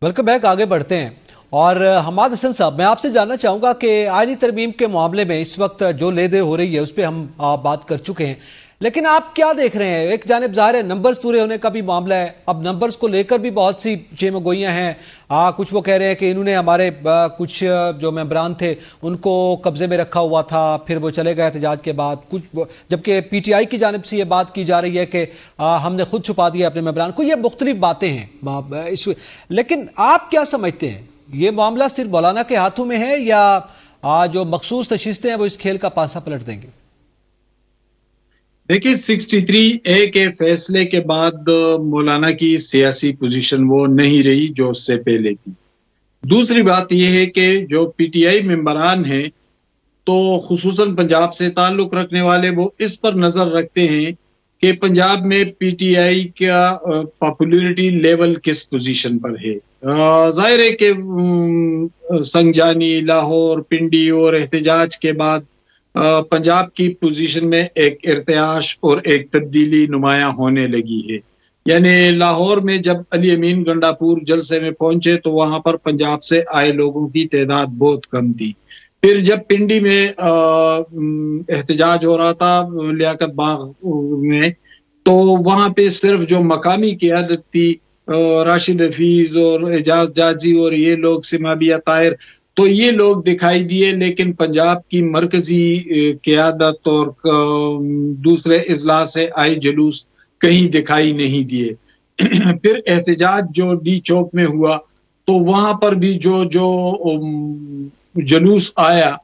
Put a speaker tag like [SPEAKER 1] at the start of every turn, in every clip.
[SPEAKER 1] Welcome back. आगे बढ़ते हैं और हमाद हसन साहब, मैं आपसे जानना चाहूँगा कि आईनी तरमीम के मामले में इस वक्त जो ले दे हो रही है उस पर हम बात कर चुके हैं, लेकिन आप क्या देख रहे हैं? एक जानिब ज़ाहिर है नंबर्स पूरे होने का भी मामला है, अब नंबर्स को लेकर भी बहुत सी चेमगोइयाँ हैं। कुछ वो कह रहे हैं कि इन्होंने हमारे कुछ जो मेंबरान थे उनको कब्जे में रखा हुआ था, फिर वो चले गए एहतजाज के बाद, जबकि पीटीआई की जानिब से ये बात की जा रही है कि हमने खुद छुपा दिया अपने मेंबरान को। ये मुख्तलिफ बातें हैं लेकिन आप क्या समझते हैं, ये मामला सिर्फ मौलाना के हाथों में है या जो मखसूस नशिस्तें हैं वो इस खेल का पासा पलट देंगे?
[SPEAKER 2] देखिए, 63A के फैसले के बाद मौलाना की सियासी पोजीशन वो नहीं रही जो उससे पहले थी। दूसरी बात यह है कि जो पीटीआई मेंबरान हैं तो खुसूसन पंजाब से ताल्लुक रखने वाले वो इस पर नजर रखते हैं कि पंजाब में पीटीआई का पॉपुलैरिटी लेवल किस पोजीशन पर है। जाहिर है कि संगजानी, लाहौर, पिंडी और एहतजाज के बाद पंजाब की पोजीशन में एक इर्तियाश और एक तब्दीली नुमायां होने लगी है। यानी लाहौर में जब अली अमीन गंडापुर जलसे में पहुंचे तो वहां पर पंजाब से आए लोगों की तादाद बहुत कम थी। फिर जब पिंडी में एहतजाज हो रहा था लियाकत बाग में, तो वहां पे सिर्फ जो मकामी क़यादत थी, राशिद हफीज और एजाज जाजी और ये लोग, सिमाबिया ताहिर, तो ये लोग दिखाई दिए, लेकिन पंजाब की मरकजी क़यादत और दूसरे अजला से आए जुलूस कहीं दिखाई नहीं दिए। फिर एहतजाज जो डी चौक में हुआ तो वहां पर भी जो जुलूस आया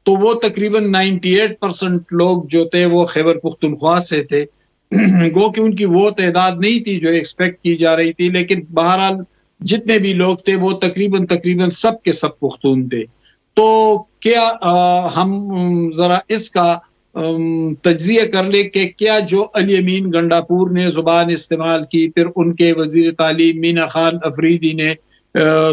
[SPEAKER 2] तो वो तकरीबन 98% लोग जो थे वो खैबर पुख्तनख्वा से थे। गो कि उनकी वो तादाद नहीं थी जो एक्सपेक्ट की जा रही थी, लेकिन बहरहाल जितने भी लोग थे वो तकरीबन सब के सब पुख्तून थे। तो क्या हम जरा इसका तज्जिया कर ले कि क्या जो अली अमीन गंडापुर ने जुबान इस्तेमाल की, फिर उनके वजीर तालीम मीना खान अफरीदी ने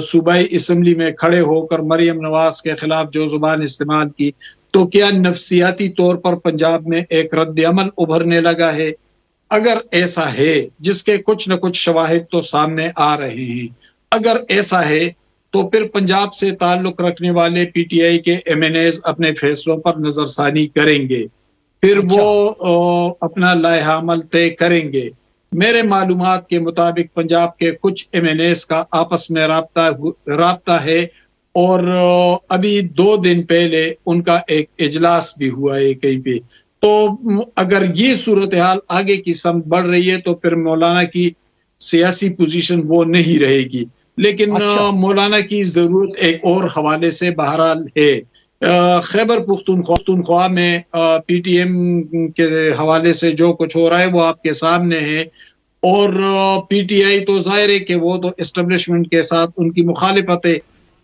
[SPEAKER 2] सूबाई असम्बली में खड़े होकर मरियम नवाज के खिलाफ जो जुबान इस्तेमाल की, तो क्या नफसियाती तौर पर पंजाब में एक रद्द अमल उभरने लगा है? अगर ऐसा है, जिसके कुछ न कुछ शवाहिद तो सामने आ रहे हैं, अगर ऐसा है तो फिर पंजाब से ताल्लुक रखने वाले पीटीआई के एमएनएज अपने फैसलों पर नजरसानी करेंगे, फिर वो अपना लाइहा अमल तय करेंगे। मेरे मालूमात के मुताबिक पंजाब के कुछ एमएनएज का आपस में राब्ता है और अभी 2 दिन पहले उनका एक इजलास भी हुआ है कहीं पे। तो अगर ये सूरत हाल आगे की समझ बढ़ रही है तो फिर मौलाना की सियासी पोजीशन वो नहीं रहेगी, लेकिन मौलाना की जरूरत एक और हवाले से बहरहाल है। खैबर पुख्तनख्वा में पीटीएम के हवाले से जो कुछ हो रहा है वो आपके सामने है, और पीटीआई तो जाहिर है कि वो तो एस्टेब्लिशमेंट के साथ उनकी मुखालिफत है,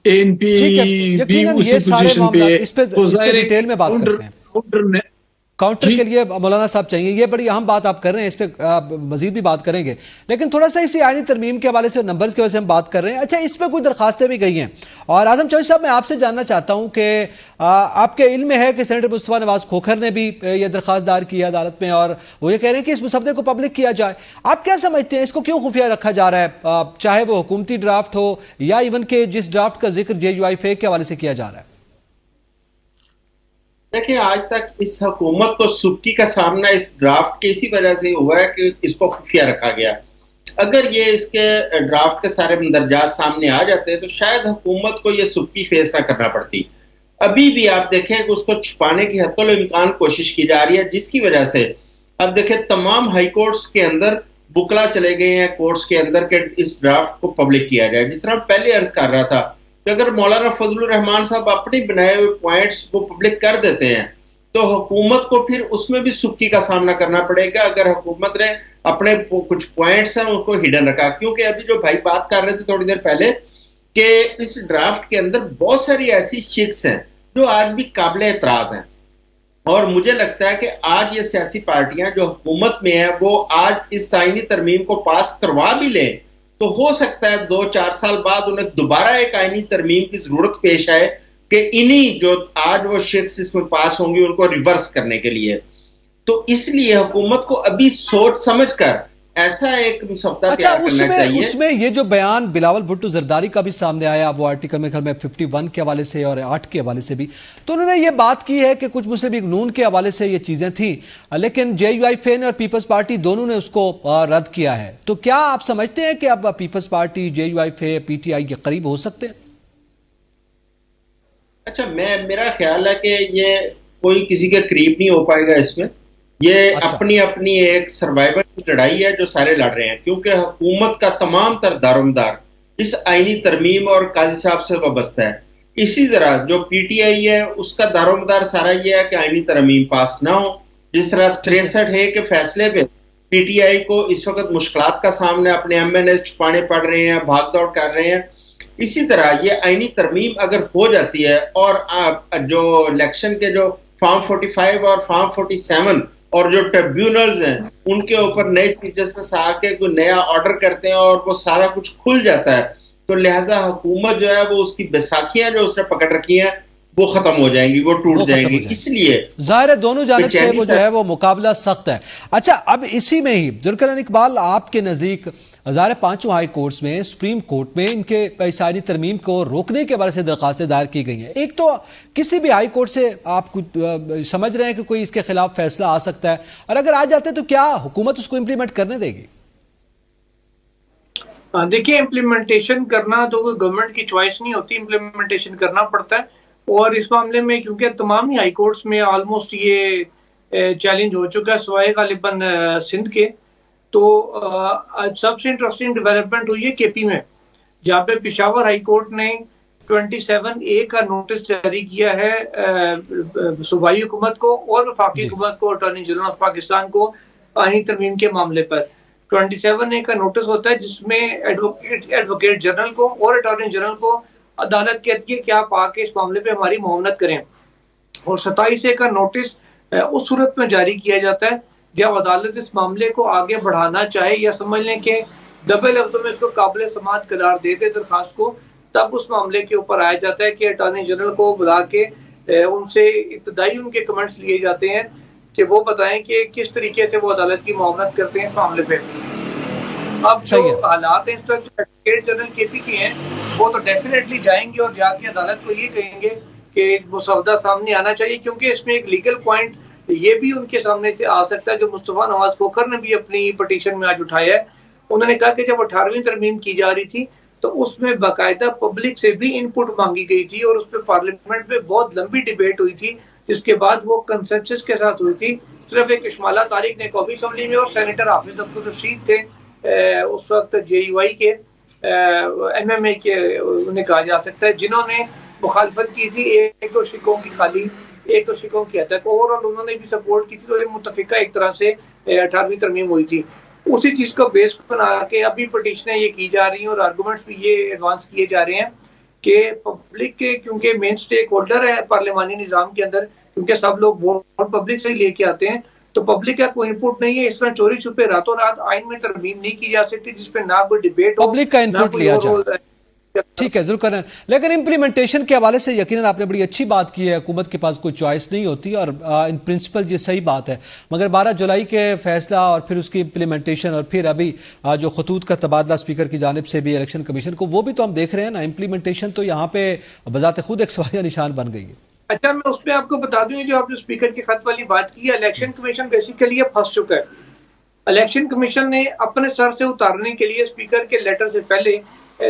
[SPEAKER 2] एएनपी भी उसी पोजीशन पे है। तो जाहिर है
[SPEAKER 1] काउंटर के लिए मौलाना साहब चाहिए, ये बड़ी अहम बात आप कर रहे हैं, इस पर मजीद भी बात करेंगे, लेकिन थोड़ा सा इसी आईनी तरमीम के हवाले से नंबर्स की वजह से हम बात कर रहे हैं। अच्छा, इस पर कोई दरखास्तें भी गई हैं, और आजम चौधरी साहब मैं आपसे जानना चाहता हूं कि आपके इल्म में है कि सेनेटर मुस्तफा नवाज खोखर ने भी ये दरखास्त दायर की है अदालत में, और वो ये कह रहे हैं कि इस मुसवदे को पब्लिक किया जाए। आप क्या समझते हैं, इसको क्यों खुफिया रखा जा रहा है, चाहे वो हुकूमती ड्राफ्ट हो या इवन के जिस ड्राफ्ट का जिक्र JUI फेक के हवाले से किया जा रहा है?
[SPEAKER 3] देखिए, आज तक इस हुकूमत को सुर्खी का सामना इस ड्राफ्ट के इसी वजह से हुआ है कि इसको खुफिया रखा गया। अगर ये इसके ड्राफ्ट के सारे मंदरजात सामने आ जाते तो शायद हुकूमत को ये सुर्खी फेस ना करना पड़ती। अभी भी आप देखें कि उसको छुपाने की हत्तुल इम्कान कोशिश की जा रही है, जिसकी वजह से अब देखें तमाम हाई कोर्ट्स के अंदर बुकला चले गए हैं कोर्ट्स के अंदर के इस ड्राफ्ट को पब्लिक किया जाए। जिस तरह पहले अर्ज कर रहा था कि अगर मौलाना फजलुर रहमान साहब अपने बनाए हुए पॉइंट्स को पब्लिक कर देते हैं तो हुकूमत को फिर उसमें भी सुक्की का सामना करना पड़ेगा। अगर हुकूमत ने अपने कुछ पॉइंट्स हैं उनको हिडन रखा, क्योंकि अभी जो भाई बात कर रहे थे थोड़ी देर पहले कि इस ड्राफ्ट के अंदर बहुत सारी ऐसी शिक्स हैं जो आज भी काबिल एतराज हैं, और मुझे लगता है कि आज ये सियासी पार्टियां जो हुकूमत में है वो आज इस आईनी तरमीम को पास करवा भी लें तो हो सकता है 2-4 साल बाद उन्हें दोबारा एक आईनी तरमीम की जरूरत पेश आए कि इन्हीं जो आज वो शिक्स इसमें पास होंगी उनको रिवर्स करने के लिए। तो इसलिए हुकूमत को अभी सोच समझ कर ایسا ایک مسودہ
[SPEAKER 1] اچھا
[SPEAKER 3] تیار کرنا چاہیے.
[SPEAKER 1] اس میں یہ جو بیان بلاول بھٹو زرداری کا بھی سامنے آیا، وہ آرٹیکل میں 51 کے حوالے سے اور 8 کے حوالے سے بھی، تو انہوں نے یہ بات کی ہے کہ کچھ مسلم لیگ نون کے حوالے سے یہ چیزیں تھیں، لیکن جے یو آئی فین اور پیپلز پارٹی دونوں نے اس کو رد کیا ہے. تو کیا آپ سمجھتے ہیں کہ اب Peoples Party J U I فے پی ٹی آئی کے قریب ہو سکتے ہیں؟
[SPEAKER 3] اچھا، میرا خیال ہے کہ یہ کوئی کسی کے قریب نہیں ہو پائے گا. اس میں یہ اپنی اپنی ایک سروائیول کی لڑائی ہے جو سارے لڑ رہے ہیں، کیونکہ حکومت کا تمام تر دارومدار اس آئینی ترمیم اور قاضی صاحب سے وابستہ ہے. اسی طرح جو پی ٹی آئی ہے اس کا دارومدار سارا یہ ہے کہ آئینی ترمیم پاس نہ ہو. جس طرح 63 کے فیصلے پہ پی ٹی آئی کو اس وقت مشکلات کا سامنا، اپنے ایم این اے چھپانے پڑ رہے ہیں، بھاگ دوڑ کر رہے ہیں. اسی طرح یہ آئینی ترمیم اگر ہو جاتی ہے اور جو الیکشن کے جو فارم 45 اور فارم 47 اور جو ٹریبیونلز ہیں ان کے اوپر نئے چیف جسٹس آ کے کوئی نیا آرڈر کرتے ہیں اور وہ سارا کچھ کھل جاتا ہے، تو لہٰذا حکومت جو ہے وہ اس کی بیساکھیاں جو اس نے پکڑ رکی ہیں وہ ختم ہو جائیں گی، وہ ٹوٹ جائیں گی. اس لیے
[SPEAKER 1] ظاہر ہے دونوں جانب سے وہ جو ہے وہ مقابلہ سخت ہے. اچھا، اب اسی میں ہی ذوالقرنین اقبال، آپ کے نزدیک ظاہر پانچوں ہائی کورٹس میں، سپریم کورٹ میں ان کے آئینی ترمیم کو روکنے کے بارے سے درخواستیں دائر کی گئی ہیں. ایک تو کسی بھی ہائی کورٹ سے آپ سمجھ رہے ہیں کہ کوئی اس کے خلاف فیصلہ آ سکتا ہے، اور اگر آ جاتے تو کیا حکومت اس کو امپلیمنٹ کرنے دے گی؟
[SPEAKER 4] دیکھیے، امپلیمنٹیشن کرنا تو کوئی گورنمنٹ کی چوائس نہیں ہوتی، امپلیمنٹیشن کرنا پڑتا ہے. اور اس معاملے میں کیونکہ تمام ہی ہائی کورٹس میں آلموسٹ یہ چیلنج ہو چکا ہے سوائے غالباً سندھ کے. تو سب سے انٹرسٹنگ ڈیولپمنٹ ہوئی ہے کے پی میں، جہاں پہ پشاور ہائی کورٹ نے 27A کا نوٹس جاری کیا ہے صوبائی حکومت کو اور وفاقی حکومت کو، اٹارنی جنرل آف پاکستان کو آئینی ترمیم کے معاملے پر. 27A کا نوٹس ہوتا ہے جس میں ایڈوکیٹ جنرل کو اور اٹارنی جنرل کو عدالت کہتی ہے کہ آپ آ کے اس معاملے پہ ہماری معاونت کریں. اور 27A کا نوٹس اس صورت میں جاری کیا جاتا ہے جب عدالت اس معاملے کو آگے بڑھانا چاہے یا سمجھ لیں کہ دبے لفظوں میں اس کو قابل سماعت قرار دے دے درخواست کو، تب اس معاملے کے اوپر آیا جاتا ہے کہ اٹارنی جنرل کو بلا کے ان سے ابتدائی ان کے کمنٹس لیے جاتے ہیں کہ وہ بتائیں کہ کس طریقے سے وہ عدالت کی معاونت کرتے ہیں اس معاملے پہ. اب جو حالات ہیں اس وقت ایڈوکیٹ جنرل کے پی کے ہیں، وہ تو ڈیفینیٹلی جائیں گے اور جا کے عدالت کو یہ کہیں گے کہ ایک مسودہ سامنے آنا چاہیے، کیونکہ اس میں ایک لیگل پوائنٹ یہ بھی ان کے سامنے سے آ سکتا ہے جو مصطفیٰ نواز کھوکھر نے بھی اپنی پٹیشن میں آج اٹھایا ہے. انہوں نے کہا کہ جب 18ویں ترمیم کی جا رہی تھی تو اس میں باقاعدہ پبلک سے بھی ان پٹ مانگی گئی تھی اور اس پہ پارلیمنٹ میں بہت لمبی ڈیبیٹ ہوئی تھی، جس کے بعد وہ کنسنسس کے ساتھ ہوئی تھی. صرف ایک اشمالہ طارق نے قومی اسمبلی میں اور سینیٹر حافظ عبدالرشید تھے اس وقت جے یو آئی کے ایم ایم اے کے انہیں کہا جا سکتا ہے، جنہوں نے مخالفت کی تھی ایک دو شکوں کی خالی ایک دو شکوں کی حد تک. اوورآل انہوں نے بھی سپورٹ کی تھی، تو یہ متفقہ ایک طرح سے 18ویں ترمیم ہوئی تھی. اسی چیز کو بیس بنا کے ابھی پٹیشنیں یہ کی جا رہی ہیں اور آرگومنٹس بھی یہ ایڈوانس کیے جا رہے ہیں کہ پبلک کے کیونکہ مین سٹیک ہولڈر ہے پارلیمانی نظام کے اندر، کیونکہ سب لوگ ووٹ پبلک سے ہی لے کے آتے ہیں، تو پبلک کا کوئی انپوٹ نہیں ہے. اس طرح چوری چھپے راتوں رات آئین میں ترمیم نہیں کی جا سکتی جس پہ نہ کوئی ڈیبیٹ ہو،
[SPEAKER 1] پبلک کا انپوٹ لیا جائے. ٹھیک ہے ذوالقرنین، لیکن امپلیمنٹیشن کے حوالے سے یقیناً آپ نے بڑی اچھی بات کی ہے، حکومت کے پاس کوئی چوائس نہیں ہوتی اور ان پرنسپل یہ صحیح بات ہے، مگر 12 جولائی کے فیصلہ اور پھر اس کی امپلیمنٹیشن اور پھر ابھی جو خطوط کا تبادلہ اسپیکر کی جانب سے بھی الیکشن کمیشن کو، وہ بھی تو ہم دیکھ رہے ہیں نا. امپلیمنٹیشن تو یہاں پہ بذات خود ایک سوالیہ نشان بن گئی ہے.
[SPEAKER 4] اچھا، میں اس پہ آپ کو بتا دوں جو آپ نے اسپیکر کے خط والی بات کی ہے، الیکشن کمیشن بیسیکلی یہ پھنس چکا ہے. الیکشن کمیشن نے اپنے سر سے اتارنے کے لیے اسپیکر کے لیٹر سے پہلے،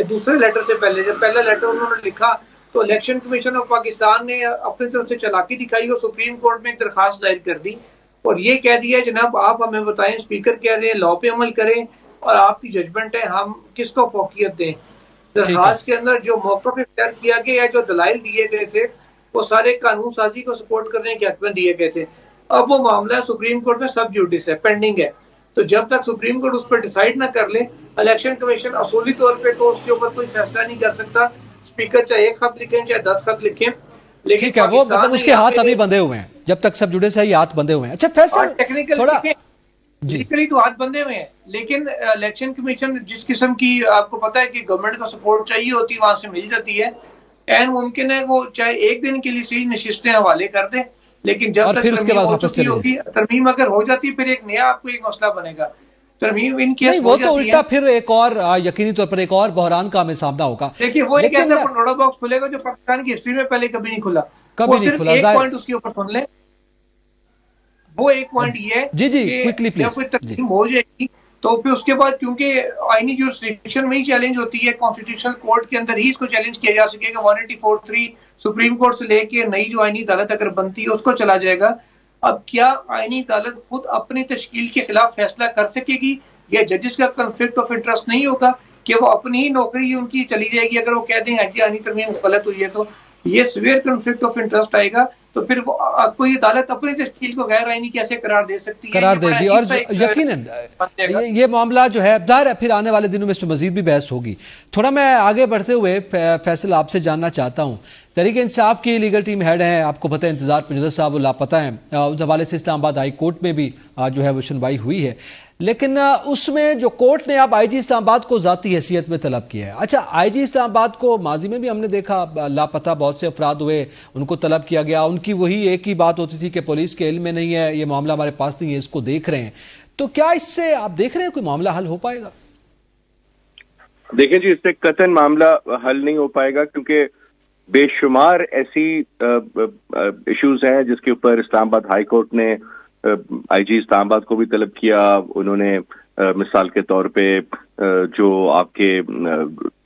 [SPEAKER 4] دوسرے لیٹر سے پہلے، جب پہلا لیٹر انہوں نے لکھا تو الیکشن کمیشن آف پاکستان نے اپنی طرف سے چالاکی دکھائی اور سپریم کورٹ میں ایک درخواست دائر کر دی اور یہ کہہ دیا جناب آپ ہمیں بتائیں، اسپیکر کہہ رہے ہیں لا پہ عمل کریں اور آپ کی ججمنٹ ہے، ہم کس کو فوقیت دیں. درخواست کے اندر جو موقف اختیار کیا گیا یا جو دلائل دیے گئے تھے وہ سارے قانون سازی کو سپورٹ کرنے کے حق میں دیے گئے تھے. اب وہ معاملہ سپریم کورٹ میں سب جوڈس ہے، پینڈنگ ہے. تو جب تک سپریم کورٹ اس پر ڈیسائیڈ نہ کر لے، الیکشن کمیشن اصولی طور پہ تو اس کے اوپر کوئی فیصلہ نہیں کر سکتا. اسپیکر چاہے 1 خط لکھیں چاہے 10 خط لکھیں، لیکن
[SPEAKER 1] ٹھیک ہے، وہ مطلب اس کے ہاتھ ابھی بندھے ہوئے ہیں، جب تک سب جڑے سے یہ ہاتھ بندھے ہوئے ہیں. اچھا فیصل تھوڑا
[SPEAKER 4] ٹیکنیکلی تو ہاتھ بندھے ہوئے ہیں، لیکن الیکشن کمیشن جس قسم کی آپ کو پتا ہے کہ گورنمنٹ کا سپورٹ چاہیے ہوتی وہاں سے مل جاتی ہے. این ممکن ہے وہ چاہے ایک دن کے لیے صحیح نشستیں حوالے کر دیں، لیکن جب تک ترمیم ہو چکی ہوگی، ترمیم اگر ہو جاتی ہے پھر ایک نیا آپ کو ایک مسئلہ بنے گا. तरमीम इन
[SPEAKER 1] नहीं,
[SPEAKER 4] केस
[SPEAKER 1] वो
[SPEAKER 4] हो
[SPEAKER 1] तो
[SPEAKER 4] जाती
[SPEAKER 1] उल्टा
[SPEAKER 4] है।
[SPEAKER 1] फिर एक और यकीनी तौर पर एक और बहरान का हमें सामना होगा।
[SPEAKER 4] देखिए वो एक
[SPEAKER 1] लेकिन
[SPEAKER 4] ऐसा पंडोरा बॉक्स खुलेगा जो पाकिस्तान की हिस्ट्री में पहले कभी नहीं खुला।
[SPEAKER 1] कभी
[SPEAKER 4] वो
[SPEAKER 1] नहीं
[SPEAKER 4] सिर्फ
[SPEAKER 1] खुला,
[SPEAKER 4] एक
[SPEAKER 1] जाहिर।
[SPEAKER 4] पॉइंट उसके ऊपर सुन लें, वो एक पॉइंट ये है
[SPEAKER 1] जी जी,
[SPEAKER 4] कि
[SPEAKER 1] क्विकली
[SPEAKER 4] जब
[SPEAKER 1] प्लीज
[SPEAKER 4] कोई
[SPEAKER 1] जी।
[SPEAKER 4] तकसीम हो जाएगी तो फिर उसके बाद, क्योंकि आईनी जुरिस्डिक्शन में ही चैलेंज होती है, कॉन्स्टिट्यूशनल कोर्ट के अंदर ही इसको चैलेंज किया जा सकेगा। 184(3) सुप्रीम कोर्ट से लेके नई जो आईनी अदालत अगर बनती है उसको चला जाएगा। अब क्या आईनी अदालत खुद अपनी तश्कील के खिलाफ फैसला कर सकेगी, या जजेस का कन्फ्लिक्ट ऑफ इंटरेस्ट नहीं होगा कि वो अपनी ही नौकरी उनकी चली जाएगी अगर वो कह दें कि आईनी तरमीम गलत हुई है? तो ये सीवियर कन्फ्लिक्ट ऑफ इंटरेस्ट आएगा, तो फिर वो कोई अदालत अपनी तश्कील को गैर आईनी कैसे करार दे सकती है?
[SPEAKER 1] करार
[SPEAKER 4] ये बड़ा
[SPEAKER 1] देगी।
[SPEAKER 4] अजीब
[SPEAKER 1] और
[SPEAKER 4] सा एक
[SPEAKER 1] यकीनन
[SPEAKER 4] बन जाएगा।
[SPEAKER 1] ये मामला जो है जाहिर है फिर आने वाले दिनों में इस पर मजीद भी बहस होगी। थोड़ा मैं आगे बढ़ते हुए फैसल आपसे जानना चाहता हूँ, तहरीक इंसाफ की लीगल टीम हेड हैं, आपको पता है इंतजार पंजुदर साहब वो लापता हैं। उस हवाले से इस्लामाबाद हाई कोर्ट में भी जो है वो सुनवाई हुई है, लेकिन उसमें जो कोर्ट ने अब आईजी इस्लामाबाद को ज़ाती हैसियत में तलब किया है। अच्छा, आईजी इस्लामाबाद को माजी में भी हमने देखा लापता बहुत से अफराद हुए, उनको तलब किया गया, उनकी वही एक ही बात होती थी कि पुलिस के इल्म में नहीं है, ये मामला हमारे पास नहीं है, इसको देख रहे हैं। तो क्या इससे आप देख रहे हैं कोई मामला हल हो पाएगा?
[SPEAKER 5] देखिए जी, इससे कतई मामला हल नहीं हो पाएगा, क्योंकि बेशुमार ऐसी इश्यूज हैं जिसके ऊपर इस्लामाबाद हाई कोर्ट ने आईजी इस्लामाबाद को भी तलब किया। उन्होंने मिसाल के तौर पे जो आपके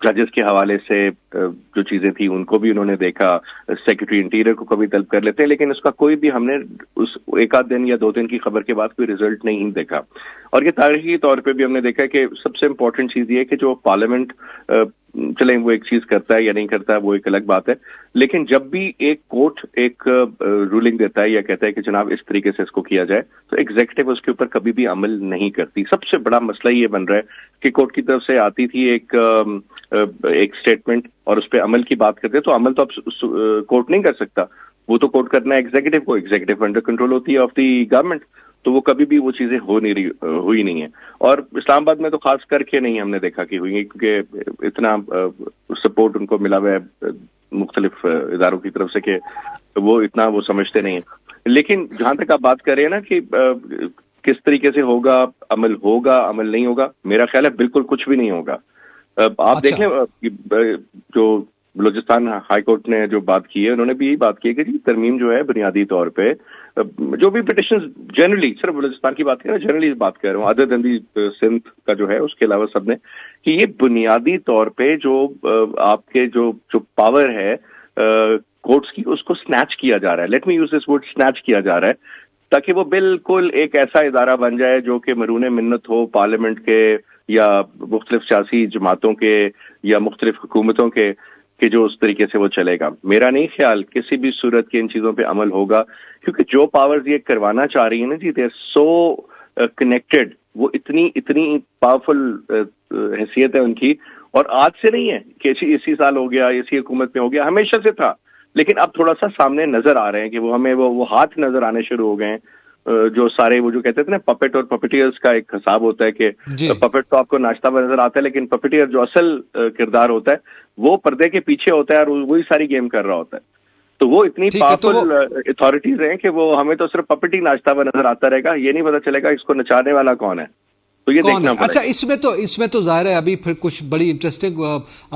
[SPEAKER 5] जजेस के हवाले से जो चीजें थी उनको भी उन्होंने देखा, सेक्रेटरी इंटीरियर को कभी तलब कर लेते हैं, लेकिन उसका कोई भी हमने उस एक आध दिन या 2 दिन की खबर के बाद कोई रिजल्ट नहीं देखा। और ये तारीखी तौर पे भी हमने देखा कि सबसे इंपॉर्टेंट चीज ये है कि जो पार्लियामेंट चले वो एक चीज करता है या नहीं करता है वो एक अलग बात है, लेकिन जब भी एक कोर्ट एक रूलिंग देता है या कहता है कि जनाब इस तरीके से इसको किया जाए, तो एग्जीक्यूटिव उसके ऊपर कभी भी अमल नहीं करती। सबसे बड़ा मसला ये बन रहा है कि कोर्ट की तरफ से आती थी एक स्टेटमेंट और उस पर अमल की बात करते, तो अमल तो अब कोर्ट नहीं कर सकता, वो तो कोर्ट करना है एग्जीक्यूटिव को। एग्जीक्यूटिव अंडर कंट्रोल होती है ऑफ द गवर्नमेंट, तो वो कभी भी वो चीजें हुई नहीं है। और इस्लामाबाद में तो खास करके नहीं हमने देखा कि हुई, क्योंकि इतना सपोर्ट उनको मिला हुआ है मुख्तलिफ इदारों की तरफ से कि वो इतना वो समझते नहीं है। लेकिन जहां तक आप बात कर रहे हैं ना कि किस तरीके से होगा, अमल नहीं होगा, मेरा ख्याल है बिल्कुल कुछ भी नहीं होगा। आप देख लें जो बलूचिस्तान हाई कोर्ट ने जो बात की है, उन्होंने भी यही बात की है कि जी तरमीम जो है बुनियादी तौर पे जो भी पिटिशन जनरली, सिर्फ बलूचिस्तान की बात करें, जनरली बात कर रहा हूँ, अदर देन दी सिंध का जो है उसके अलावा सबने, कि ये बुनियादी तौर पे जो आपके जो पावर है कोर्ट्स की, उसको स्नैच किया जा रहा है। Let me use this word, snatch किया जा रहा है, ताकि वो बिल्कुल एक ऐसा इदारा बन जाए जो कि मरून मिन्नत हो पार्लियामेंट के या मुख्तलिफ सियासी जमातों के या मुख्तलिफ हुकूमतों के, कि जो उस तरीके से वो चलेगा। मेरा नहीं ख्याल किसी भी सूरत के इन चीजों पे अमल होगा, क्योंकि जो पावर्स ये करवाना चाह रही है ना जी, दे आर सो कनेक्टेड, वो इतनी पावरफुल हैसियत है उनकी, और आज से नहीं है कि इसी साल हो गया, इसी हुकूमत में हो गया, हमेशा से था। लेकिन अब थोड़ा सा सामने नजर आ रहे हैं कि वो हमें वो हाथ नजर आने शुरू हो गए हैं, जो सारे वो जो कहते थे ना पपेट और पपेटियर्स का एक हिसाब होता है कि पपेट तो आपको नाचता हुआ नजर आता है, लेकिन पपेटियर जो असल किरदार होता है वो पर्दे के पीछे होता है और वही सारी गेम कर रहा होता है। तो वो इतनी पावरफुल अथॉरिटीज हैं कि वो हमें तो सिर्फ पपेट ही नाचता हुआ नजर आता रहेगा, ये नहीं पता चलेगा इसको नचाने वाला कौन है। तो ये देखना पड़ेगा।
[SPEAKER 1] अच्छा, इसमें तो जाहिर है अभी फिर कुछ बड़ी इंटरेस्टिंग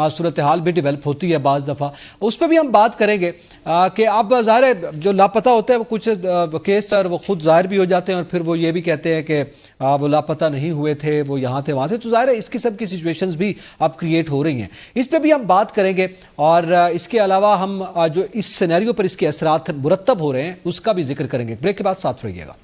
[SPEAKER 1] सूरत हाल भी डेवलप होती है बाज़ दफ़ा, उस पर भी हम बात करेंगे कि अब जाहिर है जो लापता होता है वो कुछ केस सर वो खुद जाहिर भी हो जाते हैं और फिर वो ये भी कहते हैं कि वो लापता नहीं हुए थे, वो यहाँ थे वहाँ थे। तो जाहिर है इस किस्म की सिचुएशंस भी अब क्रिएट हो रही हैं, इस पर भी हम बात करेंगे। और इसके अलावा हम जो इस सिनेरियो पर इसके असरात मुरतब हो रहे हैं उसका भी जिक्र करेंगे। ब्रेक के बाद साथ रहिएगा।